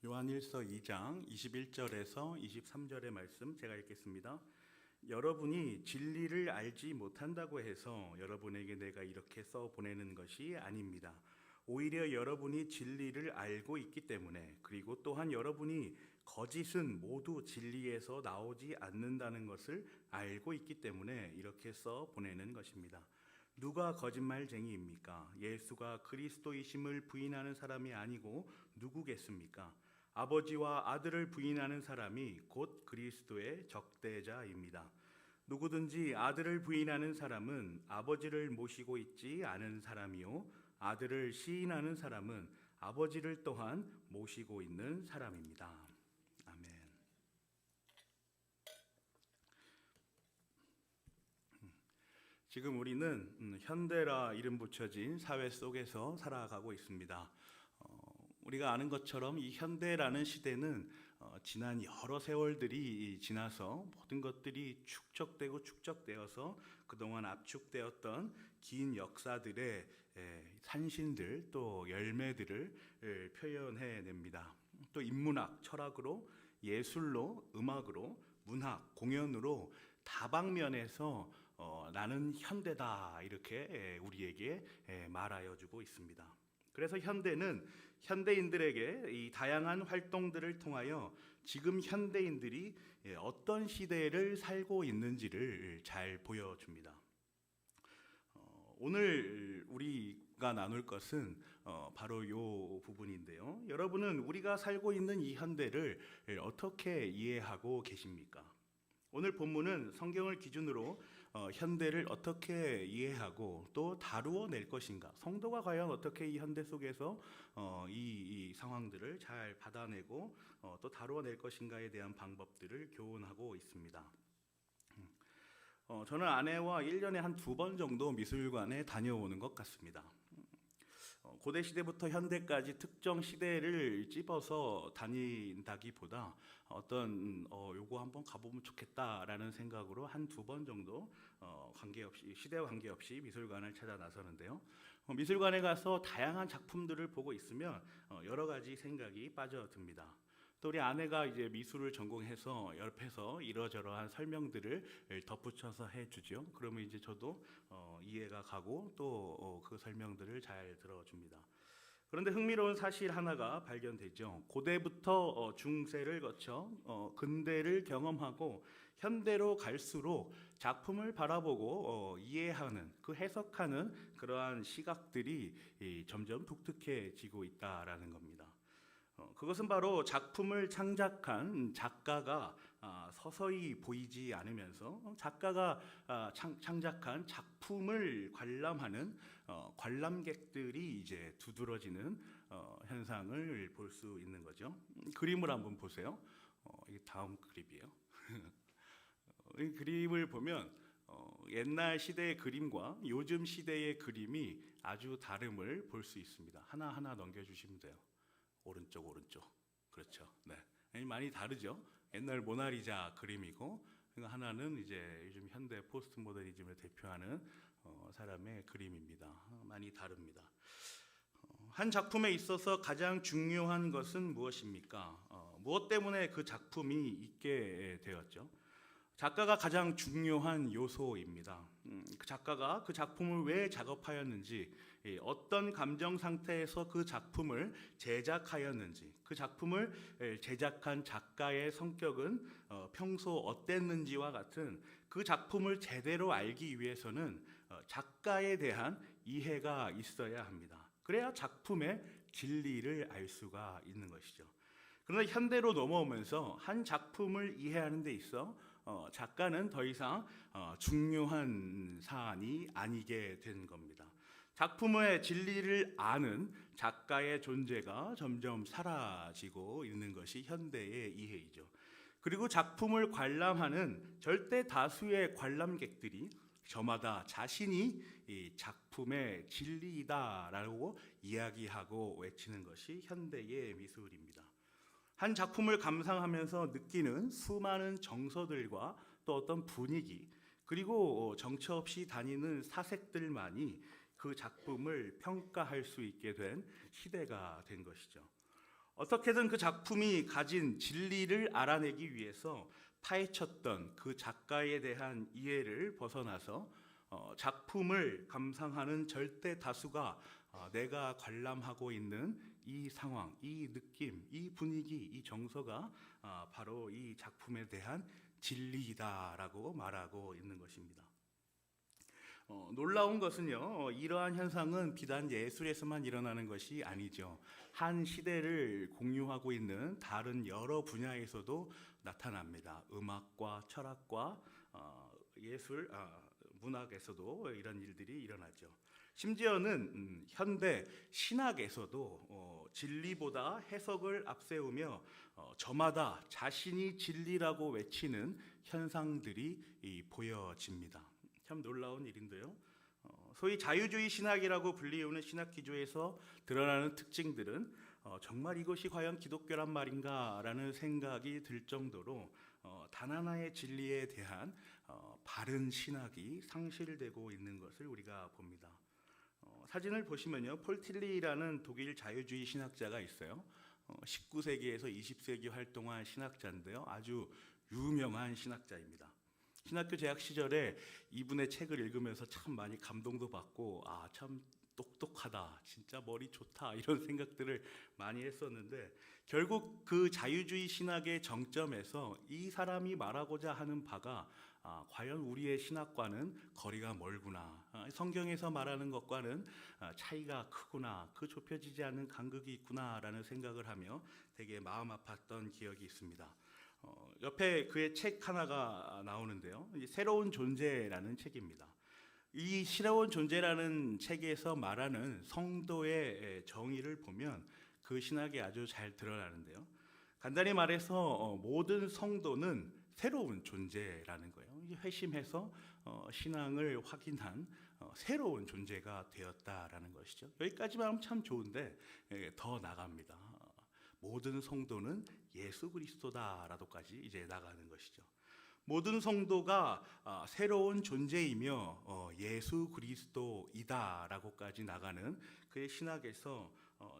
요한일서 2장 21절에서 23절의 말씀 제가 읽겠습니다. 여러분이 진리를 알지 못한다고 해서 여러분에게 내가 이렇게 써 보내는 것이 아닙니다. 오히려 여러분이 진리를 알고 있기 때문에, 그리고 또한 여러분이 거짓은 모두 진리에서 나오지 않는다는 것을 알고 있기 때문에 이렇게 써 보내는 것입니다. 누가 거짓말쟁이입니까? 예수가 그리스도이심을 부인하는 사람이 아니고 누구겠습니까? 아버지와 아들을 부인하는 사람이 곧 그리스도의 적대자입니다. 누구든지 아들을 부인하는 사람은 아버지를 모시고 있지 않은 사람이요, 아들을 시인하는 사람은 아버지를 또한 모시고 있는 사람입니다. 아멘. 지금 우리는 현대라 이름 붙여진 사회 속에서 살아가고 있습니다. 우리가 아는 것처럼 이 현대라는 시대는 지난 여러 세월들이 지나서 모든 것들이 축적되어서 그동안 압축되었던 긴 역사들의 산신들, 또 열매들을 표현해냅니다. 또 인문학, 철학으로, 예술로, 음악으로, 문학, 공연으로 다방면에서 나는 현대다 이렇게 우리에게 말하여 주고 있습니다. 그래서 현대는 현대인들에게 이 다양한 활동들을 통하여 지금 현대인들이 어떤 시대를 살고 있는지를 잘 보여줍니다. 오늘 우리가 나눌 것은 바로 이 부분인데요. 여러분은 우리가 살고 있는 이 현대를 어떻게 이해하고 계십니까? 오늘 본문은 성경을 기준으로 현대를 어떻게 이해하고 또 다루어 낼 것인가, 성도가 과연 어떻게 이 현대 속에서 이 상황들을 잘 받아내고 또 다루어 낼 것인가에 대한 방법들을 교훈하고 있습니다. 저는 아내와 1년에 한 2번 정도 미술관에 다녀오는 것 같습니다. 고대 시대부터 현대까지 특정 시대를 찝어서 다닌다기보다 요거 한번 가보면 좋겠다라는 생각으로 한 2번 정도 관계없이, 시대와 관계없이 미술관을 찾아 나서는데요. 미술관에 가서 다양한 작품들을 보고 있으면 여러 가지 생각이 빠져듭니다. 또 우리 아내가 이제 미술을 전공해서 옆에서 이러저러한 설명들을 덧붙여서 해주죠. 그러면 이제 저도 이해가 가고 또 그 설명들을 잘 들어줍니다. 그런데 흥미로운 사실 하나가 발견되죠. 고대부터 중세를 거쳐 근대를 경험하고 현대로 갈수록 작품을 바라보고 이해하는, 그 해석하는 그러한 시각들이 점점 독특해지고 있다라는 겁니다. 그것은 바로 작품을 창작한 작가가 서서히 보이지 않으면서 작가가 창작한 작품을 관람하는 관람객들이 이제 두드러지는 현상을 볼 수 있는 거죠. 그림을 한번 보세요. 이게 다음 그림이에요. 이 그림을 보면 옛날 시대의 그림과 요즘 시대의 그림이 아주 다름을 볼 수 있습니다. 하나하나 넘겨주시면 돼요. 오른쪽. 그렇죠. 네. 많이 다르죠. 옛날 모나리자 그림이고, 하나는 이제 요즘 현대 포스트 모더니즘을 대표하는 사람의 그림입니다. 많이 다릅니다. 한 작품에 있어서 가장 중요한 것은 무엇입니까? 무엇 때문에 그 작품이 있게 되었죠? 작가가 가장 중요한 요소입니다. 그 작가가 그 작품을 왜 작업하였는지, 어떤 감정 상태에서 그 작품을 제작하였는지, 그 작품을 제작한 작가의 성격은 평소 어땠는지와 같은 그 작품을 제대로 알기 위해서는 작가에 대한 이해가 있어야 합니다. 그래야 작품의 진리를 알 수가 있는 것이죠. 그러나 현대로 넘어오면서 한 작품을 이해하는 데 있어 작가는 더 이상 중요한 사안이 아니게 된 겁니다. 작품의 진리를 아는 작가의 존재가 점점 사라지고 있는 것이 현대의 이해이죠. 그리고 작품을 관람하는 절대 다수의 관람객들이 저마다 자신이 이 작품의 진리이다라고 이야기하고 외치는 것이 현대의 미술입니다. 한 작품을 감상하면서 느끼는 수많은 정서들과 또 어떤 분위기, 그리고 정처 없이 다니는 사색들만이 그 작품을 평가할 수 있게 된 시대가 된 것이죠. 어떻게든 그 작품이 가진 진리를 알아내기 위해서 파헤쳤던 그 작가에 대한 이해를 벗어나서 작품을 감상하는 절대 다수가 내가 관람하고 있는 이 상황, 이 느낌, 이 분위기, 이 정서가 바로 이 작품에 대한 진리이다라고 말하고 있는 것입니다. 놀라운 것은요, 이러한 현상은 비단 예술에서만 일어나는 것이 아니죠. 한 시대를 공유하고 있는 다른 여러 분야에서도 나타납니다. 음악과 철학과 예술, 문학에서도 이런 일들이 일어나죠. 심지어는 현대 신학에서도 진리보다 해석을 앞세우며 저마다 자신이 진리라고 외치는 현상들이 보여집니다. 참 놀라운 일인데요. 소위 자유주의 신학이라고 불리우는 신학 기조에서 드러나는 특징들은 정말 이것이 과연 기독교란 말인가라는 생각이 들 정도로 단 하나의 진리에 대한 바른 신학이 상실되고 있는 것을 우리가 봅니다. 사진을 보시면요, 폴 틸리라는 독일 자유주의 신학자가 있어요. 19세기에서 20세기 활동한 신학자인데요, 아주 유명한 신학자입니다. 신학교 재학 시절에 이분의 책을 읽으면서 참 많이 감동도 받고 참 똑똑하다, 진짜 머리 좋다 이런 생각들을 많이 했었는데 결국 그 자유주의 신학의 정점에서 이 사람이 말하고자 하는 바가 과연 우리의 신학과는 거리가 멀구나, 성경에서 말하는 것과는 차이가 크구나, 그 좁혀지지 않는 간극이 있구나라는 생각을 하며 되게 마음 아팠던 기억이 있습니다. 옆에 그의 책 하나가 나오는데요, 새로운 존재라는 책입니다. 이 새로운 존재라는 책에서 말하는 성도의 정의를 보면 그 신학이 아주 잘 드러나는데요, 간단히 말해서 모든 성도는 새로운 존재라는 거예요. 회심해서 신앙을 확인한 새로운 존재가 되었다라는 것이죠. 여기까지만 하면 참 좋은데 더 나갑니다. 모든 성도는 예수 그리스도다라고까지 이제 나가는 것이죠. 모든 성도가 새로운 존재이며 예수 그리스도이다라고까지 나가는 그의 신학에서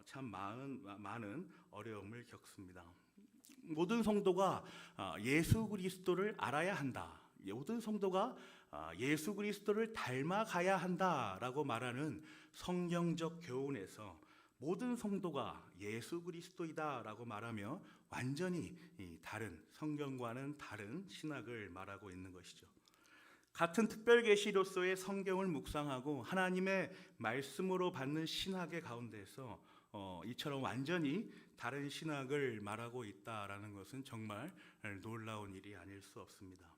참 많은 어려움을 겪습니다. 모든 성도가 예수 그리스도를 알아야 한다, 모든 성도가 예수 그리스도를 닮아가야 한다라고 말하는 성경적 교훈에서 모든 성도가 예수 그리스도이다라고 말하며 완전히 다른, 성경과는 다른 신학을 말하고 있는 것이죠. 같은 특별 계시로서의 성경을 묵상하고 하나님의 말씀으로 받는 신학의 가운데서 이처럼 완전히 다른 신학을 말하고 있다라는 것은 정말 놀라운 일이 아닐 수 없습니다.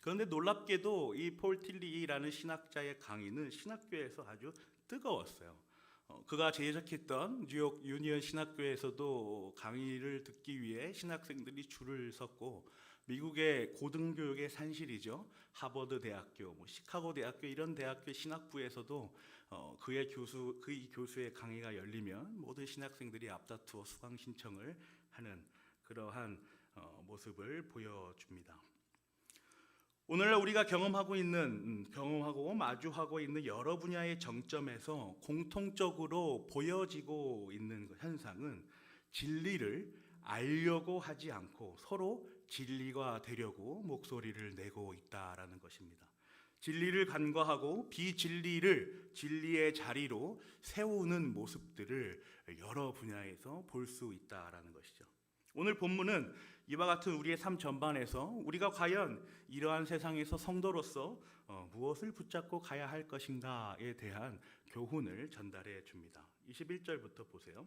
그런데 놀랍게도 이 폴 틸리라는 신학자의 강의는 신학교에서 아주 뜨거웠어요. 그가 재직했던 뉴욕 유니언 신학교에서도 강의를 듣기 위해 신학생들이 줄을 섰고, 미국의 고등교육의 산실이죠, 하버드 대학교, 시카고 대학교 이런 대학교 신학부에서도 그의 교수의 강의가 열리면 모든 신학생들이 앞다투어 수강 신청을 하는 그러한 모습을 보여줍니다. 오늘날 우리가 경험하고 마주하고 있는 여러 분야의 정점에서 공통적으로 보여지고 있는 현상은 진리를 알려고 하지 않고 서로 진리가 되려고 목소리를 내고 있다라는 것입니다. 진리를 간과하고 비진리를 진리의 자리로 세우는 모습들을 여러 분야에서 볼 수 있다라는 것이죠. 오늘 본문은 이와 같은 우리의 삶 전반에서 우리가 과연 이러한 세상에서 성도로서 무엇을 붙잡고 가야 할 것인가에 대한 교훈을 전달해 줍니다. 21절부터 보세요.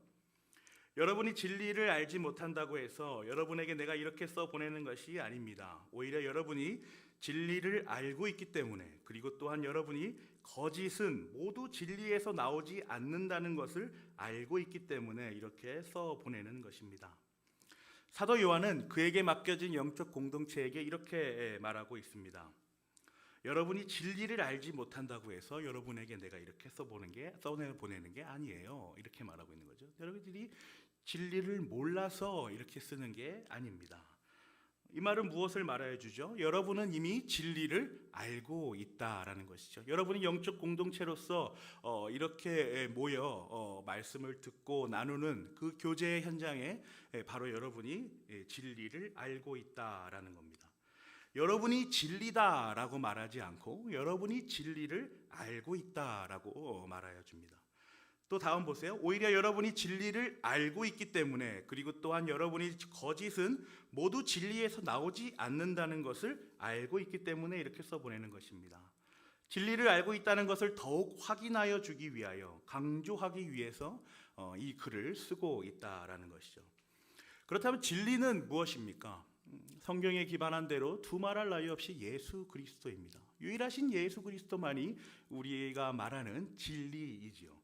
여러분이 진리를 알지 못한다고 해서 여러분에게 내가 이렇게 써 보내는 것이 아닙니다. 오히려 여러분이 진리를 알고 있기 때문에, 그리고 또한 여러분이 거짓은 모두 진리에서 나오지 않는다는 것을 알고 있기 때문에 이렇게 써 보내는 것입니다. 사도 요한은 그에게 맡겨진 영적 공동체에게 이렇게 말하고 있습니다. 여러분이 진리를 알지 못한다고 해서 여러분에게 내가 이렇게 써보내는 게 아니에요. 이렇게 말하고 있는 거죠. 여러분들이 진리를 몰라서 이렇게 쓰는 게 아닙니다. 이 말은 무엇을 말하여 주죠? 여러분은 이미 진리를 알고 있다라는 것이죠. 여러분이 영적 공동체로서 이렇게 모여 말씀을 듣고 나누는 그 교제의 현장에 바로 여러분이 진리를 알고 있다라는 겁니다. 여러분이 진리다라고 말하지 않고 여러분이 진리를 알고 있다라고 말하여 줍니다. 또 다음 보세요. 오히려 여러분이 진리를 알고 있기 때문에, 그리고 또한 여러분이 거짓은 모두 진리에서 나오지 않는다는 것을 알고 있기 때문에 이렇게 써보내는 것입니다. 진리를 알고 있다는 것을 더욱 확인하여 주기 위하여, 강조하기 위해서 이 글을 쓰고 있다라는 것이죠. 그렇다면 진리는 무엇입니까? 성경에 기반한 대로 두말할 나위 없이 예수 그리스도입니다. 유일하신 예수 그리스도만이 우리가 말하는 진리이지요.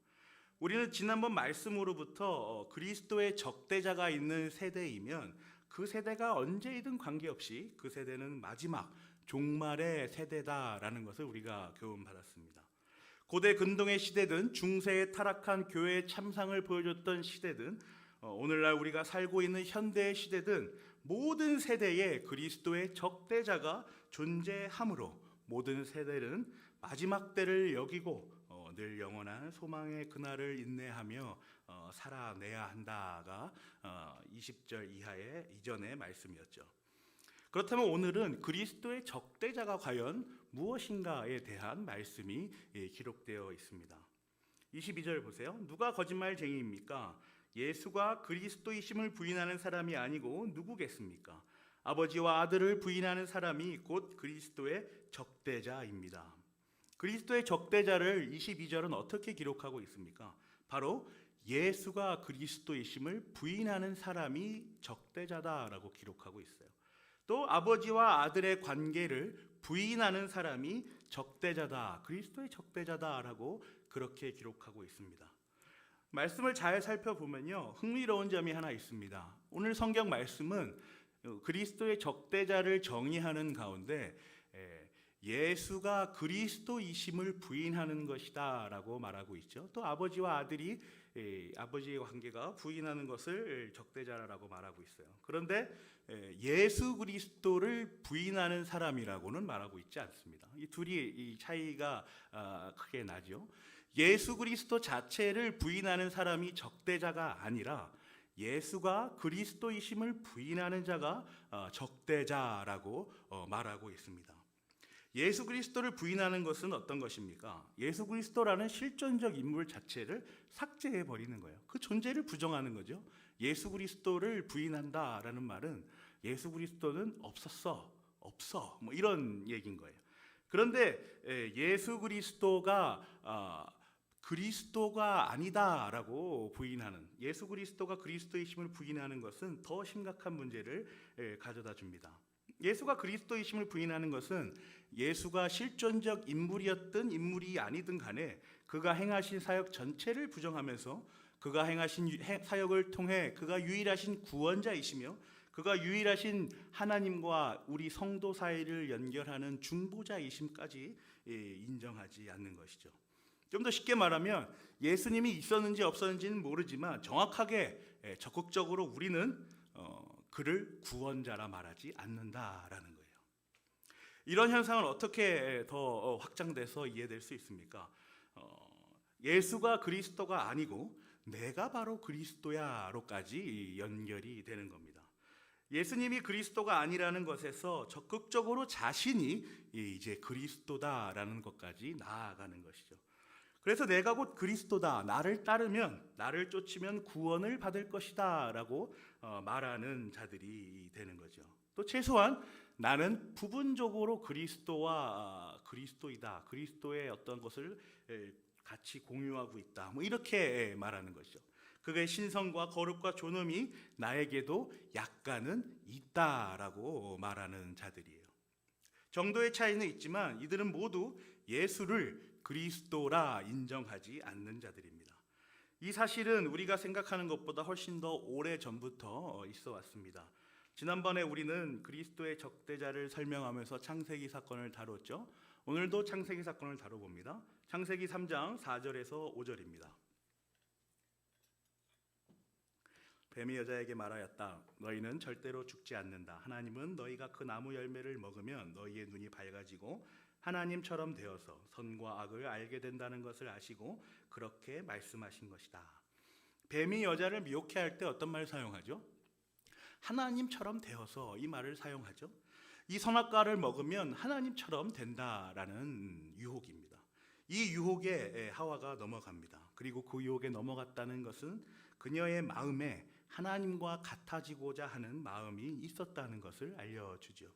우리는 지난번 말씀으로부터 그리스도의 적대자가 있는 세대이면 그 세대가 언제이든 관계없이 그 세대는 마지막 종말의 세대다라는 것을 우리가 교훈받았습니다. 고대 근동의 시대든 중세의 타락한 교회의 참상을 보여줬던 시대든 오늘날 우리가 살고 있는 현대의 시대든 모든 세대에 그리스도의 적대자가 존재하므로 모든 세대는 마지막 때를 여기고 늘 영원한 소망의 그날을 인내하며 살아내야 한다가 20절 이전의 말씀이었죠. 그렇다면 오늘은 그리스도의 적대자가 과연 무엇인가에 대한 말씀이 기록되어 있습니다. 22절 보세요. 누가 거짓말쟁이입니까? 예수가 그리스도이심을 부인하는 사람이 아니고 누구겠습니까? 아버지와 아들을 부인하는 사람이 곧 그리스도의 적대자입니다. 그리스도의 적대자를 22절은 어떻게 기록하고 있습니까? 바로 예수가 그리스도이심을 부인하는 사람이 적대자다라고 기록하고 있어요. 또 아버지와 아들의 관계를 부인하는 사람이 적대자다, 그리스도의 적대자다라고 그렇게 기록하고 있습니다. 말씀을 잘 살펴보면요, 흥미로운 점이 하나 있습니다. 오늘 성경 말씀은 그리스도의 적대자를 정의하는 가운데 예수가 그리스도이심을 부인하는 것이다 라고 말하고 있죠. 또 아버지와 아들이 아버지의 관계가 부인하는 것을 적대자라고 말하고 있어요. 그런데 예수 그리스도를 부인하는 사람이라고는 말하고 있지 않습니다. 이 둘이 이 차이가 크게 나죠. 예수 그리스도 자체를 부인하는 사람이 적대자가 아니라 예수가 그리스도이심을 부인하는 자가 적대자라고 말하고 있습니다. 예수 그리스도를 부인하는 것은 어떤 것입니까? 예수 그리스도라는 실존적 인물 자체를 삭제해 버리는 거예요. 그 존재를 부정하는 거죠. 예수 그리스도를 부인한다라는 말은 예수 그리스도는 없어 뭐 이런 얘기인 거예요. 그런데 예수 그리스도가 아니다라고 부인하는, 예수 그리스도가 그리스도이심을 부인하는 것은 더 심각한 문제를 가져다 줍니다. 예수가 그리스도이심을 부인하는 것은 예수가 실존적 인물이었든 인물이 아니든 간에 그가 행하신 사역 전체를 부정하면서 그가 행하신 사역을 통해 그가 유일하신 구원자이시며 그가 유일하신 하나님과 우리 성도 사이를 연결하는 중보자이심까지 인정하지 않는 것이죠. 좀 더 쉽게 말하면 예수님이 있었는지 없었는지는 모르지만 정확하게 적극적으로 우리는 그를 구원자라 말하지 않는다라는 거예요. 이런 현상은 어떻게 더 확장돼서 이해될 수 있습니까? 예수가 그리스도가 아니고 내가 바로 그리스도야로까지 연결이 되는 겁니다. 예수님이 그리스도가 아니라는 것에서 적극적으로 자신이 이제 그리스도다라는 것까지 나아가는 것이죠. 그래서 내가 곧 그리스도다, 나를 따르면, 나를 쫓으면 구원을 받을 것이다 라고 말하는 자들이 되는 거죠. 또 최소한 나는 부분적으로 그리스도와 그리스도이다, 그리스도의 어떤 것을 같이 공유하고 있다, 뭐 이렇게 말하는 것이죠. 그의 신성과 거룩과 존엄이 나에게도 약간은 있다라고 말하는 자들이에요. 정도의 차이는 있지만 이들은 모두 예수를 그리스도라 인정하지 않는 자들입니다. 이 사실은 우리가 생각하는 것보다 훨씬 더 오래 전부터 있어 왔습니다. 지난번에 우리는 그리스도의 적대자를 설명하면서 창세기 사건을 다뤘죠. 오늘도 창세기 사건을 다뤄봅니다. 창세기 3장 4절에서 5절입니다. 뱀이 여자에게 말하였다. 너희는 절대로 죽지 않는다. 하나님은 너희가 그 나무 열매를 먹으면 너희의 눈이 밝아지고 하나님처럼 되어서 선과 악을 알게 된다는 것을 아시고 그렇게 말씀하신 것이다. 뱀이 여자를 미혹해 할 때 어떤 말을 사용하죠? 하나님처럼 되어서 이 말을 사용하죠. 이 선악과를 먹으면 하나님처럼 된다라는 유혹입니다. 이 유혹에 하와가 넘어갑니다. 그리고 그 유혹에 넘어갔다는 것은 그녀의 마음에 하나님과 같아지고자 하는 마음이 있었다는 것을 알려주죠.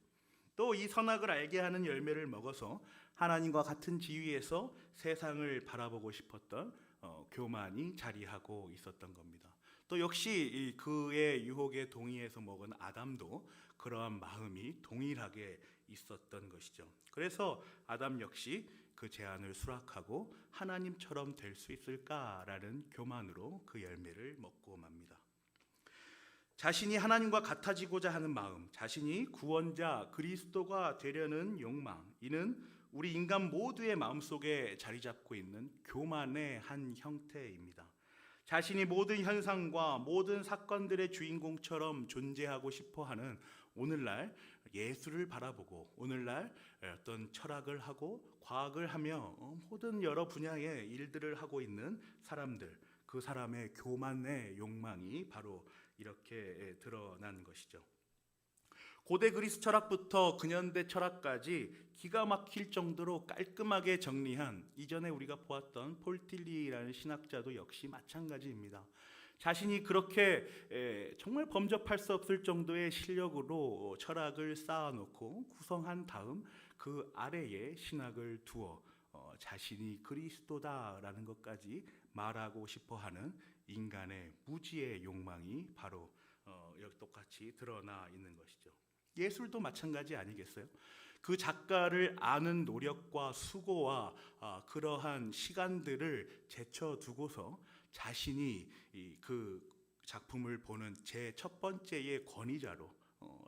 또 이 선악을 알게 하는 열매를 먹어서 하나님과 같은 지위에서 세상을 바라보고 싶었던 교만이 자리하고 있었던 겁니다. 또 역시 그의 유혹에 동의해서 먹은 아담도 그러한 마음이 동일하게 있었던 것이죠. 그래서 아담 역시 그 제안을 수락하고 하나님처럼 될 수 있을까라는 교만으로 그 열매를 먹고 맙니다. 자신이 하나님과 같아지고자 하는 마음, 자신이 구원자 그리스도가 되려는 욕망, 이는 우리 인간 모두의 마음속에 자리 잡고 있는 교만의 한 형태입니다. 자신이 모든 현상과 모든 사건들의 주인공처럼 존재하고 싶어하는 오늘날 예술을 바라보고 오늘날 어떤 철학을 하고 과학을 하며 모든 여러 분야의 일들을 하고 있는 사람들, 그 사람의 교만의 욕망이 바로 이렇게 드러난 것이죠. 고대 그리스 철학부터 근현대 철학까지 기가 막힐 정도로 깔끔하게 정리한 이전에 우리가 보았던 폴 틸리라는 신학자도 역시 마찬가지입니다. 자신이 그렇게 정말 범접할 수 없을 정도의 실력으로 철학을 쌓아놓고 구성한 다음 그 아래에 신학을 두어 자신이 그리스도다라는 것까지 말하고 싶어하는 인간의 무지의 욕망이 바로 여기 똑같이 드러나 있는 것이죠. 예술도 마찬가지 아니겠어요? 그 작가를 아는 노력과 수고와 그러한 시간들을 제쳐두고서 자신이 그 작품을 보는 제 첫 번째의 권위자로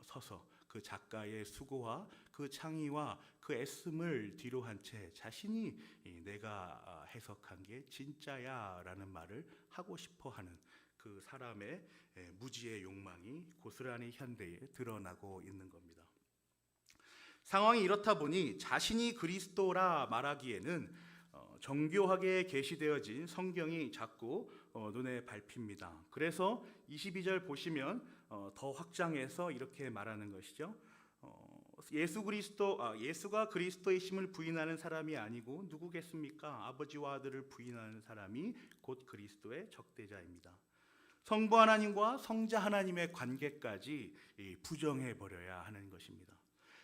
서서 그 작가의 수고와 그 창의와 그 애씀을 뒤로 한 채 자신이 내가 해석한 게 진짜야 라는 말을 하고 싶어하는 그 사람의 무지의 욕망이 고스란히 현대에 드러나고 있는 겁니다. 상황이 이렇다 보니 자신이 그리스도라 말하기에는 정교하게 계시되어진 성경이 자꾸 눈에 밟힙니다. 그래서 22절 보시면 더 확장해서 이렇게 말하는 것이죠. 예수가 그리스도이심을 부인하는 사람이 아니고 누구겠습니까? 아버지와 아들을 부인하는 사람이 곧 그리스도의 적대자입니다. 성부 하나님과 성자 하나님의 관계까지 부정해 버려야 하는 것입니다.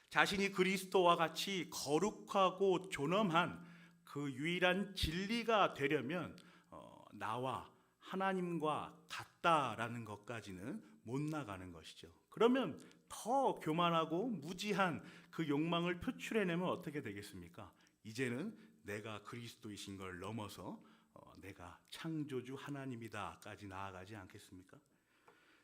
자신이 그리스도와 같이 거룩하고 존엄한 그 유일한 진리가 되려면 나와 하나님과 같다라는 것까지는 못 나가는 것이죠. 그러면 더 교만하고 무지한 그 욕망을 표출해내면 어떻게 되겠습니까? 이제는 내가 그리스도이신 걸 넘어서 내가 창조주 하나님이다까지 나아가지 않겠습니까?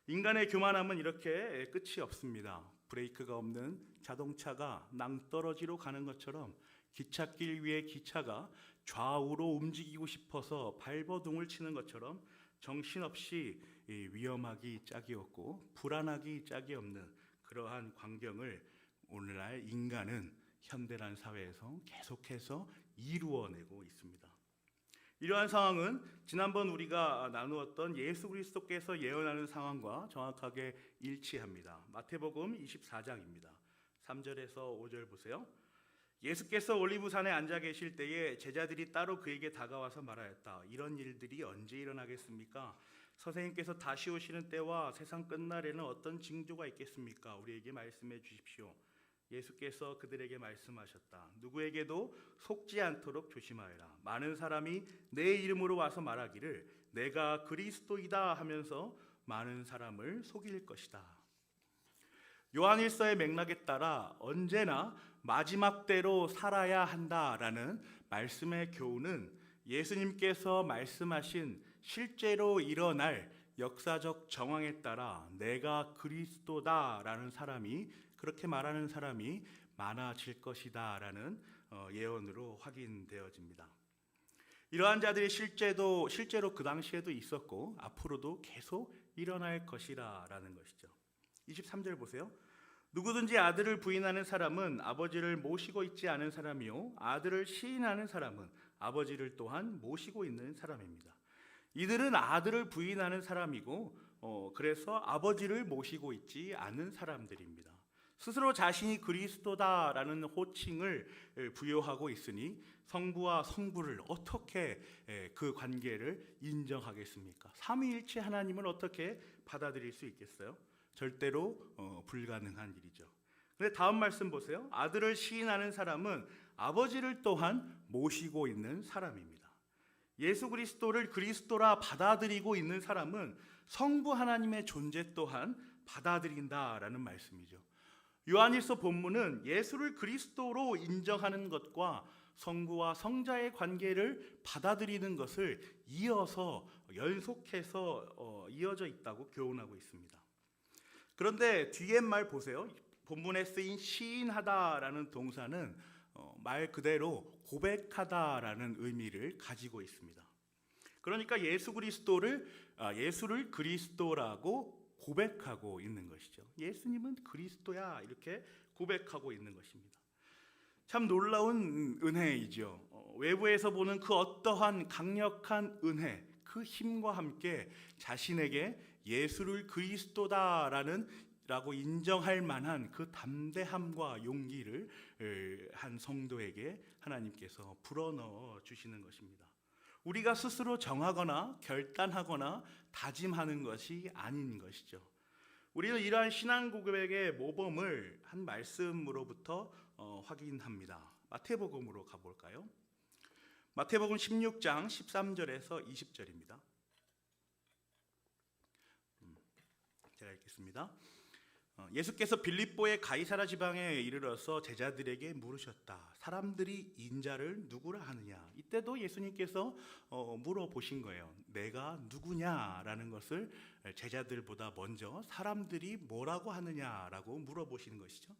인간의 교만함은 이렇게 끝이 없습니다. 브레이크가 없는 자동차가 낭떠러지로 가는 것처럼 기찻길 위에 기차가 좌우로 움직이고 싶어서 발버둥을 치는 것처럼 정신없이 위험하기 짝이 없고 불안하기 짝이 없는 그러한 광경을 오늘날 인간은 현대란 사회에서 계속해서 이루어내고 있습니다. 이러한 상황은 지난번 우리가 나누었던 예수 그리스도께서 예언하는 상황과 정확하게 일치합니다. 마태복음 24장입니다. 3절에서 5절 보세요. 예수께서 올리브산에 앉아 계실 때에 제자들이 따로 그에게 다가와서 말하였다. 이런 일들이 언제 일어나겠습니까? 선생님께서 다시 오시는 때와 세상 끝날에는 어떤 징조가 있겠습니까? 우리에게 말씀해 주십시오. 예수께서 그들에게 말씀하셨다. 누구에게도 속지 않도록 조심하여라. 많은 사람이 내 이름으로 와서 말하기를 내가 그리스도이다 하면서 많은 사람을 속일 것이다. 요한일서의 맥락에 따라 언제나 마지막 때로 살아야 한다라는 말씀의 교훈은 예수님께서 말씀하신 실제로 일어날 역사적 정황에 따라 내가 그리스도다라는 사람이 그렇게 말하는 사람이 많아질 것이다라는 예언으로 확인되어집니다. 이러한 자들이 실제로 그 당시에도 있었고 앞으로도 계속 일어날 것이라 라는 것이죠. 23절 보세요. 누구든지 아들을 부인하는 사람은 아버지를 모시고 있지 않은 사람이요 아들을 시인하는 사람은 아버지를 또한 모시고 있는 사람입니다. 이들은 아들을 부인하는 사람이고 그래서 아버지를 모시고 있지 않은 사람들입니다. 스스로 자신이 그리스도다라는 호칭을 부여하고 있으니 성부와 성부를 어떻게 그 관계를 인정하겠습니까? 삼위일체 하나님을 어떻게 받아들일 수 있겠어요? 절대로 불가능한 일이죠. 근데 다음 말씀 보세요. 아들을 시인하는 사람은 아버지를 또한 모시고 있는 사람입니다. 예수 그리스도를 그리스도라 받아들이고 있는 사람은 성부 하나님의 존재 또한 받아들인다라는 말씀이죠. 요한일서 본문은 예수를 그리스도로 인정하는 것과 성부와 성자의 관계를 받아들이는 것을 이어서 연속해서 이어져 있다고 교훈하고 있습니다. 그런데 뒤에 말 보세요. 본문에 쓰인 시인하다라는 동사는 말 그대로 고백하다라는 의미를 가지고 있습니다. 그러니까 예수를 그리스도라고 고백하고 있는 것이죠. 예수님은 그리스도야 이렇게 고백하고 있는 것입니다. 참 놀라운 은혜이죠. 외부에서 보는 그 어떠한 강력한 은혜, 그 힘과 함께 자신에게 예수를 그리스도다라고 인정할 만한 그 담대함과 용기를 한 성도에게 하나님께서 불어넣어 주시는 것입니다. 우리가 스스로 정하거나 결단하거나 다짐하는 것이 아닌 것이죠. 우리는 이러한 신앙 고백의 모범을 한 말씀으로부터 확인합니다. 마태복음으로 가볼까요? 마태복음 16장 13절에서 20절입니다. 제가 읽겠습니다. 예수께서 빌립보의 가이사라 지방에 이르러서 제자들에게 물으셨다. 사람들이 인자를 누구라 하느냐? 이때도 예수님께서 물어보신 거예요. 내가 누구냐라는 것을 제자들보다 먼저 사람들이 뭐라고 하느냐라고 물어보시는 것이죠.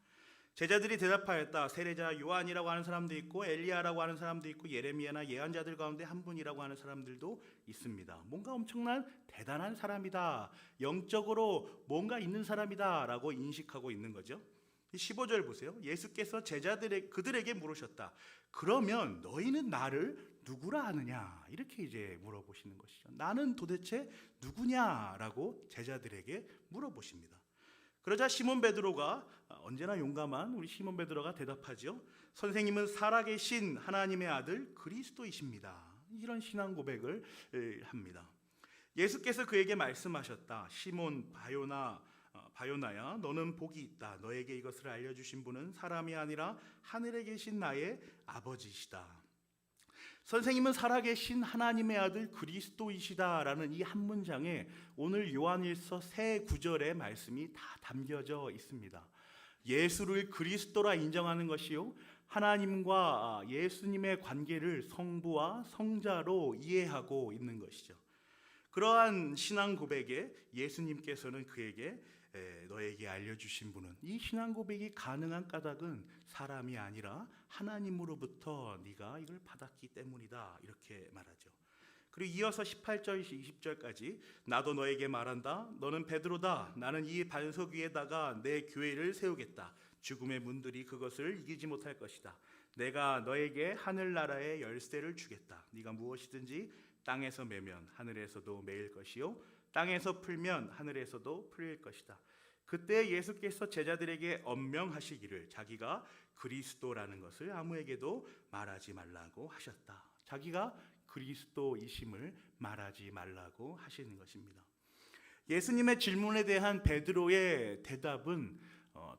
제자들이 대답하였다. 세례자 요한이라고 하는 사람도 있고 엘리야라고 하는 사람도 있고 예레미야나 예언자들 가운데 한 분이라고 하는 사람들도 있습니다. 뭔가 엄청난 대단한 사람이다. 영적으로 뭔가 있는 사람이다 라고 인식하고 있는 거죠. 15절 보세요. 예수께서 그들에게 물으셨다. 그러면 너희는 나를 누구라 하느냐? 이렇게 이제 물어보시는 것이죠. 나는 도대체 누구냐라고 제자들에게 물어보십니다. 그러자 시몬 베드로가 언제나 용감한 우리 시몬 베드로가 대답하죠. 선생님은 살아계신 하나님의 아들 그리스도이십니다. 이런 신앙 고백을 합니다. 예수께서 그에게 말씀하셨다. 시몬 바요나야 너는 복이 있다. 너에게 이것을 알려주신 분은 사람이 아니라 하늘에 계신 나의 아버지시다. 선생님은 살아계신 하나님의 아들 그리스도이시다라는 이 한 문장에 오늘 요한일서 세 구절의 말씀이 다 담겨져 있습니다. 예수를 그리스도라 인정하는 것이요 하나님과 예수님의 관계를 성부와 성자로 이해하고 있는 것이죠. 그러한 신앙 고백에 예수님께서는 그에게 너에게 알려주신 분은 이 신앙 고백이 가능한 까닭은 사람이 아니라 하나님으로부터 네가 이걸 받았기 때문이다 이렇게 말하죠. 그리고 이어서 18절 20절까지 나도 너에게 말한다. 너는 베드로다. 나는 이 반석 위에다가 내 교회를 세우겠다. 죽음의 문들이 그것을 이기지 못할 것이다. 내가 너에게 하늘나라의 열쇠를 주겠다. 네가 무엇이든지 땅에서 매면 하늘에서도 매일 것이요 땅에서 풀면 하늘에서도 풀릴 것이다. 그때 예수께서 제자들에게 엄명하시기를 자기가 그리스도라는 것을 아무에게도 말하지 말라고 하셨다. 자기가 그리스도이심을 말하지 말라고 하시는 것입니다. 예수님의 질문에 대한 베드로의 대답은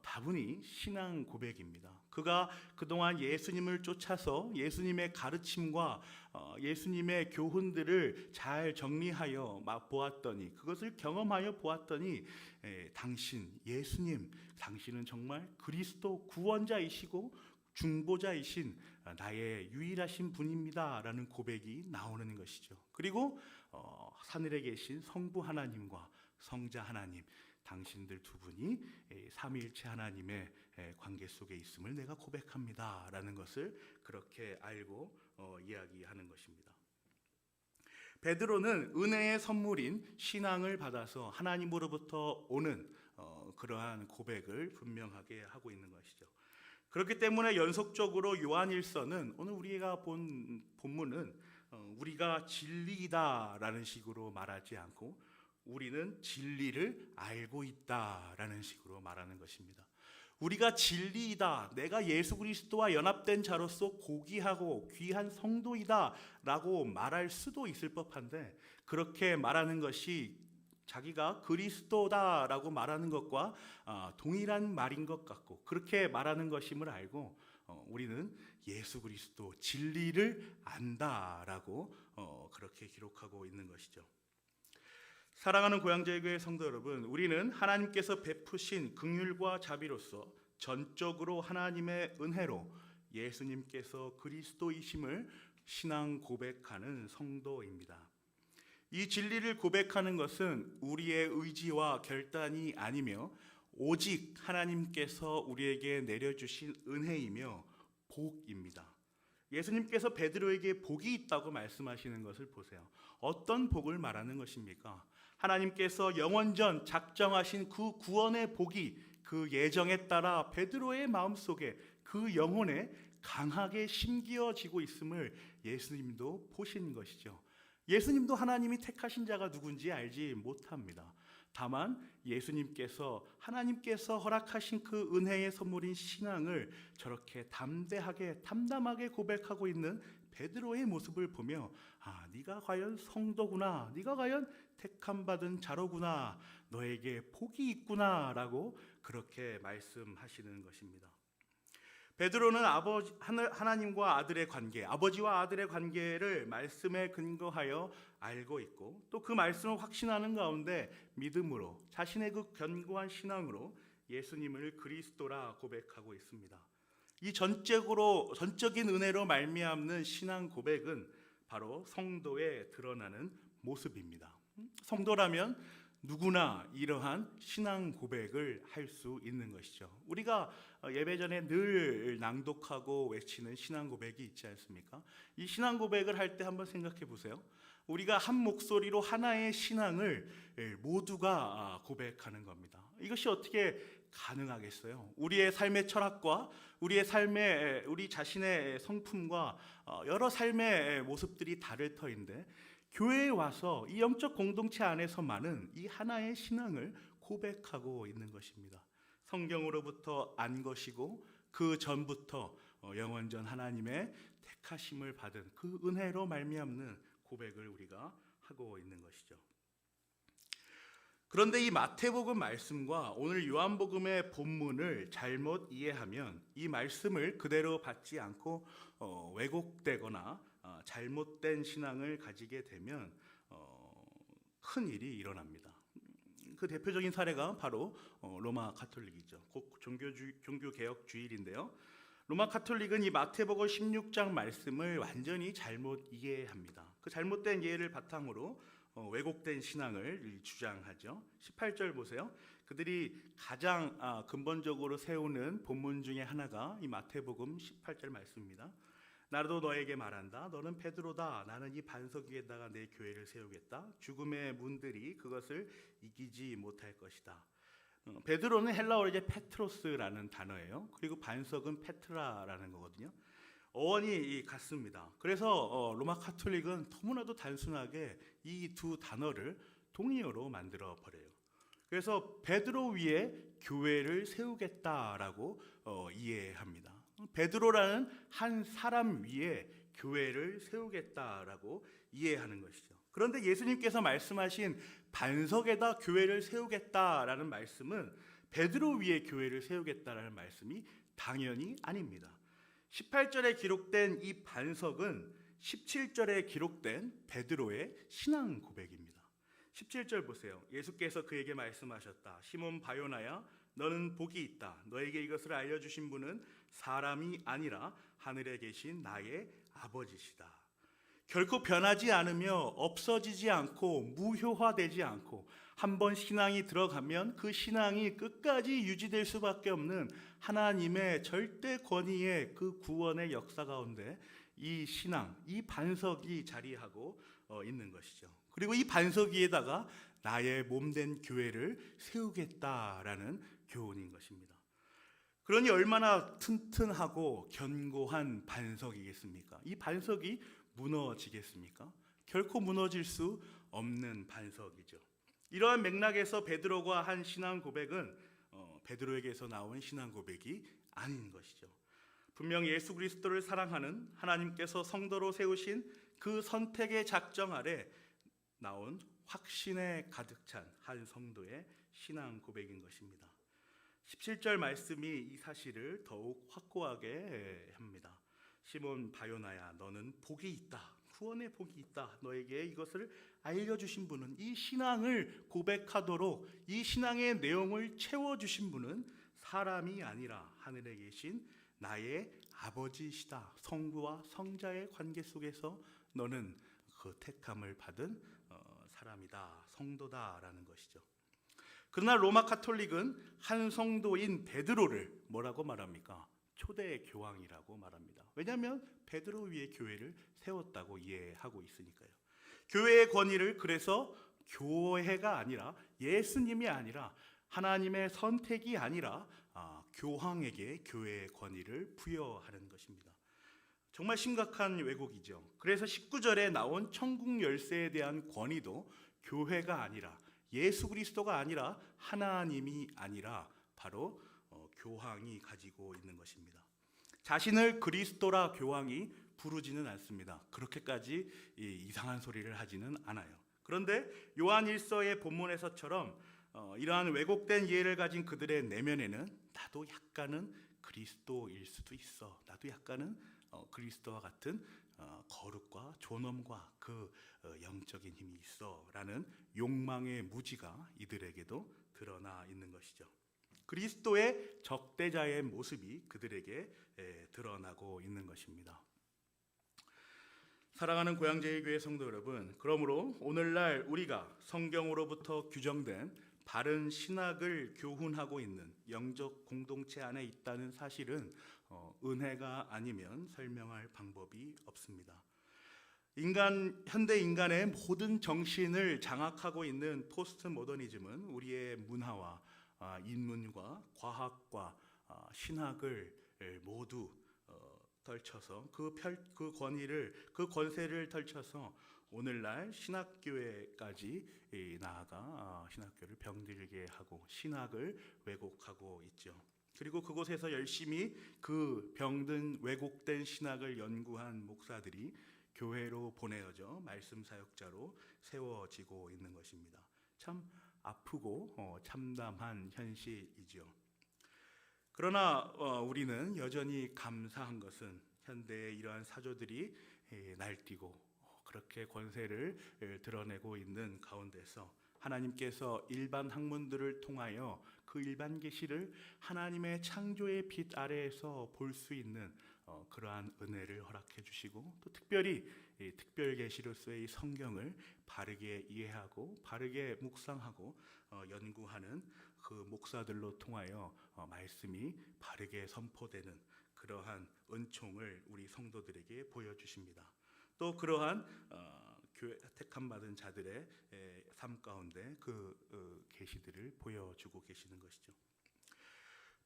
다분히 신앙 고백입니다. 그가 그동안 예수님을 쫓아서 예수님의 가르침과 예수님의 교훈들을 잘 정리하여 보았더니 그것을 경험하여 보았더니 예수님 당신은 정말 그리스도 구원자이시고 중보자이신 나의 유일하신 분입니다 라는 고백이 나오는 것이죠. 그리고 하늘에 계신 성부 하나님과 성자 하나님 당신들 두 분이 삼위일체 하나님의 관계 속에 있음을 내가 고백합니다 라는 것을 그렇게 알고 이야기하는 것입니다. 베드로는 은혜의 선물인 신앙을 받아서 하나님으로부터 오는 그러한 고백을 분명하게 하고 있는 것이죠. 그렇기 때문에 연속적으로 요한일서는 오늘 우리가 본 본문은 우리가 진리이다라는 식으로 말하지 않고 우리는 진리를 알고 있다라는 식으로 말하는 것입니다. 우리가 진리이다, 내가 예수 그리스도와 연합된 자로서 고귀하고 귀한 성도이다 라고 말할 수도 있을 법한데, 그렇게 말하는 것이 자기가 그리스도다라고 말하는 것과 동일한 말인 것 같고, 그렇게 말하는 것임을 알고 우리는 예수 그리스도 진리를 안다라고 그렇게 기록하고 있는 것이죠. 사랑하는 고향제일교회 성도 여러분, 우리는 하나님께서 베푸신 긍휼과 자비로서 전적으로 하나님의 은혜로 예수님께서 그리스도이심을 신앙 고백하는 성도입니다. 이 진리를 고백하는 것은 우리의 의지와 결단이 아니며 오직 하나님께서 우리에게 내려주신 은혜이며 복입니다. 예수님께서 베드로에게 복이 있다고 말씀하시는 것을 보세요. 어떤 복을 말하는 것입니까? 하나님께서 영원전 작정하신 그 구원의 복이 그 예정에 따라 베드로의 마음속에, 그 영혼에 강하게 심기어지고 있음을 예수님도 보신 것이죠. 예수님도 하나님이 택하신 자가 누군지 알지 못합니다. 다만 예수님께서, 하나님께서 허락하신 그 은혜의 선물인 신앙을 저렇게 담대하게 담담하게 고백하고 있는 베드로의 모습을 보며 네가 과연 성도구나, 네가 과연 택함 받은 자로구나, 너에게 복이 있구나 라고 그렇게 말씀하시는 것입니다. 베드로는 하나님과 아들의 관계, 아버지와 아들의 관계를 말씀에 근거하여 알고 있고, 또 그 말씀을 확신하는 가운데 믿음으로, 자신의 그 견고한 신앙으로 예수님을 그리스도라 고백하고 있습니다. 이 전적인 은혜로 말미암는 신앙 고백은 바로 성도에 드러나는 모습입니다. 성도라면 누구나 이러한 신앙 고백을 할 수 있는 것이죠. 우리가 예배 전에 늘 낭독하고 외치는 신앙 고백이 있지 않습니까? 이 신앙 고백을 할 때 한번 생각해 보세요. 우리가 한 목소리로 하나의 신앙을 모두가 고백하는 겁니다. 이것이 어떻게 가능하겠어요? 우리의 삶의 철학과 우리 자신의 성품과 여러 삶의 모습들이 다를 터인데, 교회에 와서 이 영적 공동체 안에서만은 이 하나의 신앙을 고백하고 있는 것입니다. 성경으로부터 안 것이고 그 전부터 영원전 하나님의 택하심을 받은 그 은혜로 말미암는 고백을 우리가 하고 있는 것이죠. 그런데 이 마태복음 말씀과 오늘 요한복음의 본문을 잘못 이해하면, 이 말씀을 그대로 받지 않고 왜곡되거나 잘못된 신앙을 가지게 되면 큰 일이 일어납니다. 그 대표적인 사례가 바로 로마 가톨릭이죠. 종교개혁주의인데요. 로마 가톨릭은 이 마태복음 16장 말씀을 완전히 잘못 이해합니다. 그 잘못된 이해를 바탕으로 왜곡된 신앙을 주장하죠. 18절 보세요. 그들이 가장 근본적으로 세우는 본문 중에 하나가 이 마태복음 18절 말씀입니다. 나도 너에게 말한다. 너는 베드로다. 나는 이 반석 위에다가 내 교회를 세우겠다. 죽음의 문들이 그것을 이기지 못할 것이다. 베드로는 헬라어로 이제 페트로스라는 단어예요. 그리고 반석은 페트라라는 거거든요. 어원이 같습니다. 그래서 로마 카톨릭은 너무나도 단순하게 이 두 단어를 동의어로 만들어 버려요. 그래서 베드로 위에 교회를 세우겠다라고 이해합니다. 베드로라는 한 사람 위에 교회를 세우겠다라고 이해하는 것이죠. 그런데 예수님께서 말씀하신 반석에다 교회를 세우겠다라는 말씀은 베드로 위에 교회를 세우겠다라는 말씀이 당연히 아닙니다. 18절에 기록된 이 반석은 17절에 기록된 베드로의 신앙 고백입니다. 17절 보세요. 예수께서 그에게 말씀하셨다. 시몬 바요나야, 너는 복이 있다. 너에게 이것을 알려주신 분은 사람이 아니라 하늘에 계신 나의 아버지시다. 결코 변하지 않으며 없어지지 않고 무효화되지 않고 한번 신앙이 들어가면 그 신앙이 끝까지 유지될 수밖에 없는 하나님의 절대 권위의 그 구원의 역사 가운데 이 신앙, 이 반석이 자리하고 있는 것이죠. 그리고 이 반석 위에다가 나의 몸된 교회를 세우겠다라는 교훈인 것입니다. 그러니 얼마나 튼튼하고 견고한 반석이겠습니까? 이 반석이 무너지겠습니까? 결코 무너질 수 없는 반석이죠. 이러한 맥락에서 베드로가 한 신앙 고백은 베드로에게서 나온 신앙 고백이 아닌 것이죠. 분명 예수 그리스도를 사랑하는 하나님께서 성도로 세우신 그 선택의 작정 아래 나온 확신에 가득 찬 한 성도의 신앙 고백인 것입니다. 17절 말씀이 이 사실을 더욱 확고하게 합니다. 시몬 바요나야, 너는 복이 있다. 구원의 복이 있다. 너에게 이것을 알려주신 분은, 이 신앙을 고백하도록 이 신앙의 내용을 채워주신 분은 사람이 아니라 하늘에 계신 나의 아버지시다. 성부와 성자의 관계 속에서 너는 그 택함을 받은 사람이다, 성도다라는 것이죠. 그러나 로마 카톨릭은 한 성도인 베드로를 뭐라고 말합니까? 초대 교황이라고 말합니다. 왜냐하면 베드로 위에 교회를 세웠다고 이해하고 있으니까요. 교회의 권위를 그래서 교회가 아니라, 예수님이 아니라, 하나님의 선택이 아니라 교황에게 교회의 권위를 부여하는 것입니다. 정말 심각한 왜곡이죠. 그래서 19절에 나온 천국 열쇠에 대한 권위도 교회가 아니라, 예수 그리스도가 아니라, 하나님이 아니라 바로 교황이 가지고 있는 것입니다. 자신을 그리스도라 교황이 부르지는 않습니다. 그렇게까지 이상한 소리를 하지는 않아요. 그런데 요한 1서의 본문에서처럼 이러한 왜곡된 이해를 가진 그들의 내면에는 나도 약간은 그리스도일 수도 있어, 나도 약간은 그리스도와 같은 거룩과 존엄과 그 영적인 힘이 있어 라는 욕망의 무지가 이들에게도 드러나 있는 것이죠. 그리스도의 적대자의 모습이 그들에게 드러나고 있는 것입니다. 사랑하는 고향제일교회 성도 여러분, 그러므로 오늘날 우리가 성경으로부터 규정된 바른 신학을 교훈하고 있는 영적 공동체 안에 있다는 사실은 은혜가 아니면 설명할 방법이 없습니다. 현대 인간의 모든 정신을 장악하고 있는 포스트 모더니즘은 우리의 문화와 인문과 과학과 신학을 모두 떨쳐서 그 권세를 떨쳐서 오늘날 신학교회까지 나아가 신학교를 병들게 하고 신학을 왜곡하고 있죠. 그리고 그곳에서 열심히 그 병든 왜곡된 신학을 연구한 목사들이 교회로 보내어져 말씀 사역자로 세워지고 있는 것입니다. 참 아프고 참담한 현실이죠. 그러나 우리는 여전히 감사한 것은 현대의 이러한 사조들이 날뛰고 그렇게 권세를 드러내고 있는 가운데서 하나님께서 일반 학문들을 통하여 그 일반 계시를 하나님의 창조의 빛 아래에서 볼 수 있는 그러한 은혜를 허락해 주시고, 또 특별히 특별 계시로서의 이 성경을 바르게 이해하고 바르게 묵상하고 연구하는 그 목사들로 통하여 말씀이 바르게 선포되는 그러한 은총을 우리 성도들에게 보여주십니다. 또 그러한 교회 택함 받은 자들의 삶 가운데 그 계시들을 보여주고 계시는 것이죠.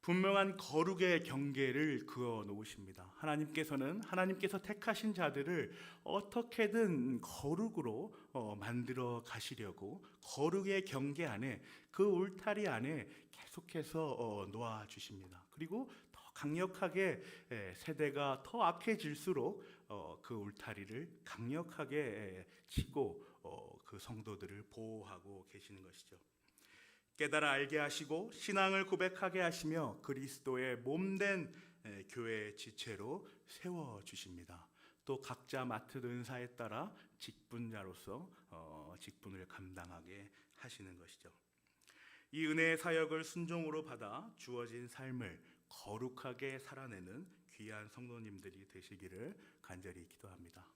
분명한 거룩의 경계를 그어 놓으십니다. 하나님께서 택하신 자들을 어떻게든 거룩으로 만들어 가시려고 거룩의 경계 안에, 그 울타리 안에 계속해서 놓아 주십니다. 그리고 더 강력하게 세대가 더 악해질수록 그 울타리를 강력하게 치고 그 성도들을 보호하고 계시는 것이죠. 깨달아 알게 하시고 신앙을 고백하게 하시며 그리스도의 몸된 교회의 지체로 세워주십니다. 또 각자 맡은 은사에 따라 직분자로서 직분을 감당하게 하시는 것이죠. 이 은혜의 사역을 순종으로 받아 주어진 삶을 거룩하게 살아내는 귀한 성도님들이 되시기를 간절히 기도합니다.